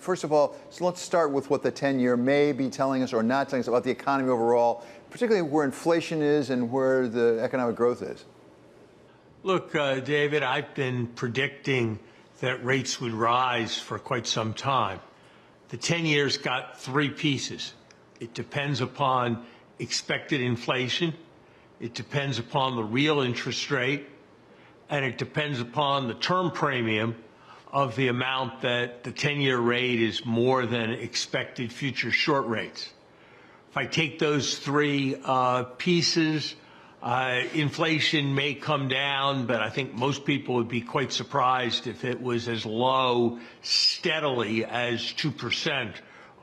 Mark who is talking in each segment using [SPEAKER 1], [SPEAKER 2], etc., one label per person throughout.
[SPEAKER 1] First of all, so let's start with what the 10-year may be telling us or not telling us about the economy overall, particularly where inflation is and where the economic growth is.
[SPEAKER 2] Look, David, I've been predicting that rates would rise for quite some time. The 10 years got three pieces. It depends upon expected inflation, it depends upon the real interest rate, and it depends upon the term premium of the amount that the 10-year rate is more than expected future short rates. If I take those three pieces, inflation may come down, but I think most people would be quite surprised if it was as low steadily as 2%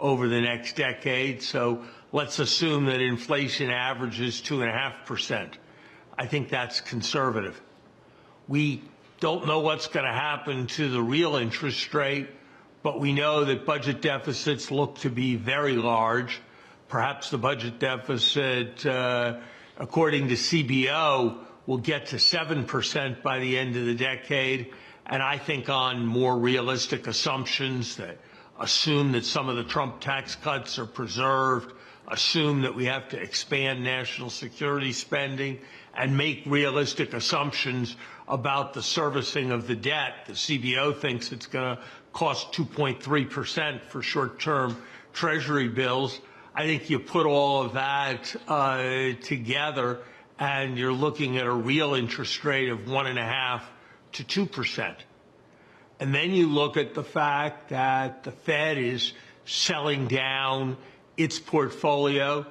[SPEAKER 2] over the next decade. So let's assume that inflation averages 2.5%. I think that's conservative. We don't know what's going to happen to the real interest rate, but we know that budget deficits look to be very large. Perhaps the budget deficit, according to CBO, will get to 7% by the end of the decade. And I think on more realistic assumptions that assume that some of the Trump tax cuts are preserved, assume that we have to expand national security spending, and make realistic assumptions about the servicing of the debt. The CBO thinks it's going to cost 2.3% for short-term Treasury bills. I think you put all of that together, and you're looking at a real interest rate of 1.5% to 2%. And then you look at the fact that the Fed is selling down its portfolio.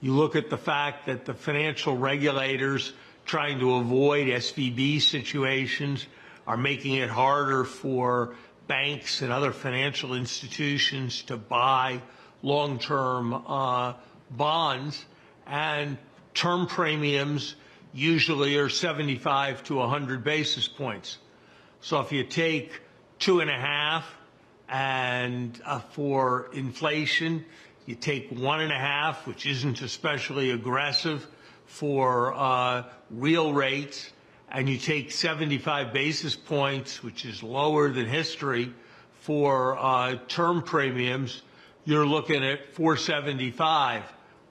[SPEAKER 2] You look at the fact that the financial regulators trying to avoid SVB situations are making it harder for banks and other financial institutions to buy long-term bonds, and term premiums usually are 75 to 100 basis points. So if you take 2.5 and for inflation, you take 1.5, which isn't especially aggressive for real rates, and you take 75 basis points, which is lower than history, for term premiums, you're looking at 475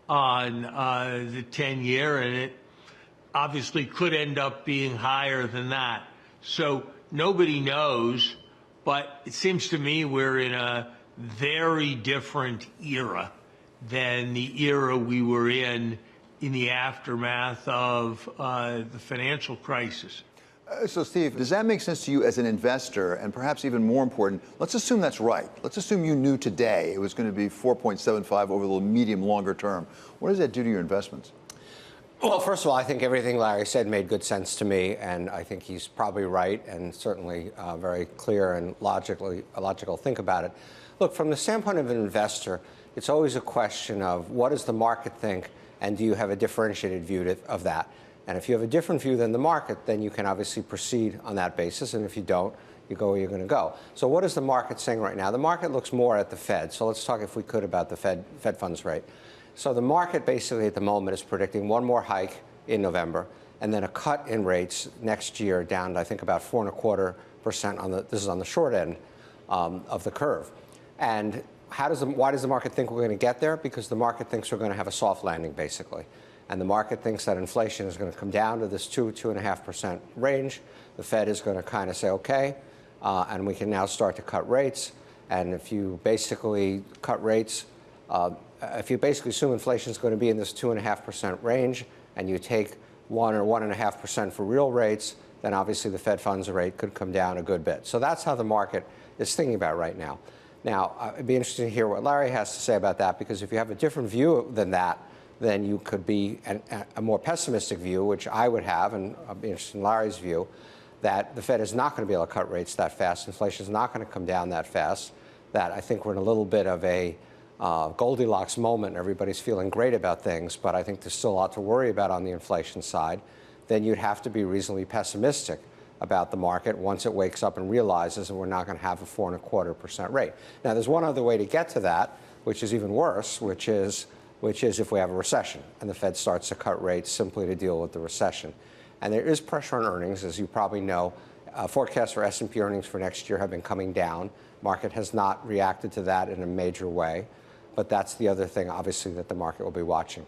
[SPEAKER 2] on the 10-year, and it obviously could end up being higher than that. So nobody knows, but it seems to me we're in a very different era than the era we were in the aftermath of the financial crisis.
[SPEAKER 1] So, Steve, does that make sense to you as an investor? And perhaps even more important, let's assume that's right. Let's assume you knew today it was going to be 4.75 over the medium, longer term. What does that do to your investments?
[SPEAKER 3] Well, first of all, I think everything Larry said made good sense to me, and I think he's probably right and certainly very clear and logical think about it. Look, from the standpoint of an investor, it's always a question of what does the market think, and do you have a differentiated view of that? And if you have a different view than the market, then you can obviously proceed on that basis, and if you don't, you go where you're going to go. So what is the market saying right now? The market looks more at the Fed. So let's talk, if we could, about the Fed funds rate. So the market basically at the moment is predicting one more hike in November and then a cut in rates next year down to, I think, about 4.25% on the, this is on the short end of the curve. And why does the market think we're going to get there? Because the market thinks we're going to have a soft landing, basically. And the market thinks that inflation is going to come down to this 2.5% range. The Fed is going to kind of say, okay, and we can now start to cut rates. And if you basically cut rates, if you basically assume inflation is going to be in this 2.5% range, and you take 1 or 1.5% for real rates, then obviously the Fed funds rate could come down a good bit. So that's how the market is thinking about right now. Now, it'd be interesting to hear what Larry has to say about that, because if you have a different view than that, then you could be a more pessimistic view, which I would have, and I'd be interested in Larry's view, that the Fed is not going to be able to cut rates that fast, inflation is not going to come down that fast, that I think we're in a little bit of a Goldilocks moment. Everybody's feeling great about things, but I think there's still a lot to worry about on the inflation side. Then you'd have to be reasonably pessimistic about the market once it wakes up and realizes that we're not going to have a 4.25% rate. Now, there's one other way to get to that, which is even worse, which is if we have a recession and the Fed starts to cut rates simply to deal with the recession. And there is pressure on earnings, as you probably know. Forecasts for S&P earnings for next year have been coming down. Market has not reacted to that in a major way, but that's the other thing, obviously, that the market will be watching.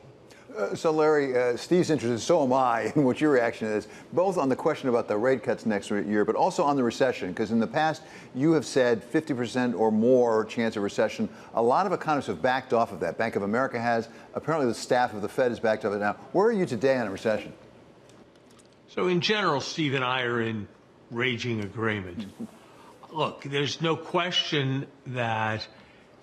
[SPEAKER 1] So, Larry, Steve's interested, so am I, in what your reaction is, both on the question about the rate cuts next year, but also on the recession, because in the past, you have said 50% or more chance of recession. A lot of economists have backed off of that. Bank of America has. Apparently, the staff of the Fed has backed off of it now. Where are you today on a recession?
[SPEAKER 2] So in general, Steve and I are in raging agreement. Look, there's no question that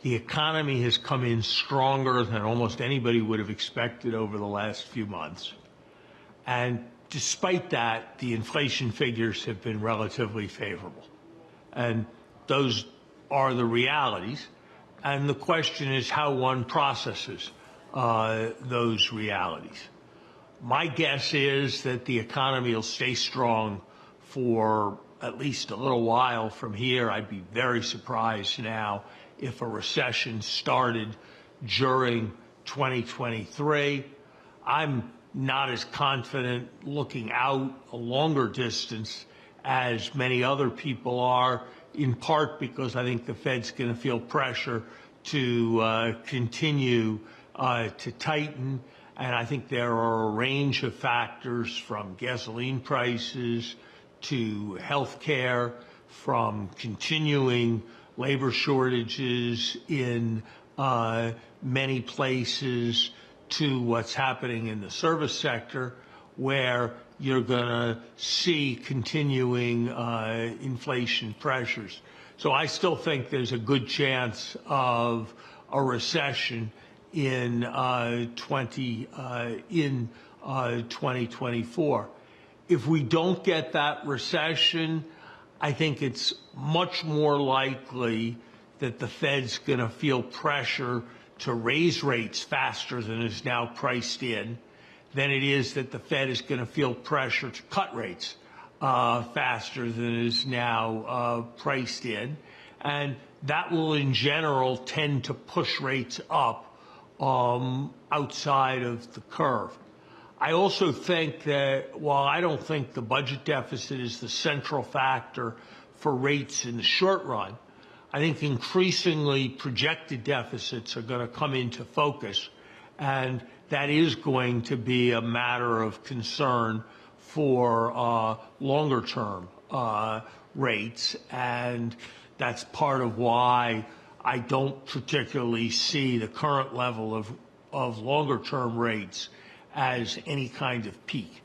[SPEAKER 2] the economy has come in stronger than almost anybody would have expected over the last few months. And despite that, the inflation figures have been relatively favorable. And those are the realities. And the question is how one processes those realities. My guess is that the economy will stay strong for at least a little while from here. I'd be very surprised now if a recession started during 2023. I'm not as confident looking out a longer distance as many other people are, in part because I think the Fed's going to feel pressure to continue to tighten. And I think there are a range of factors, from gasoline prices to health care, from continuing labor shortages in many places, to what's happening in the service sector, where you're going to see continuing inflation pressures. So I still think there's a good chance of a recession in 2024. If we don't get that recession, I think it's much more likely that the Fed's going to feel pressure to raise rates faster than is now priced in than it is that the Fed is going to feel pressure to cut rates faster than is now priced in. And that will, in general, tend to push rates up outside of the curve. I also think that while I don't think the budget deficit is the central factor for rates in the short run, I think increasingly projected deficits are going to come into focus, and that is going to be a matter of concern for longer-term rates, and that's part of why I don't particularly see the current level of longer-term rates as any kind of peak.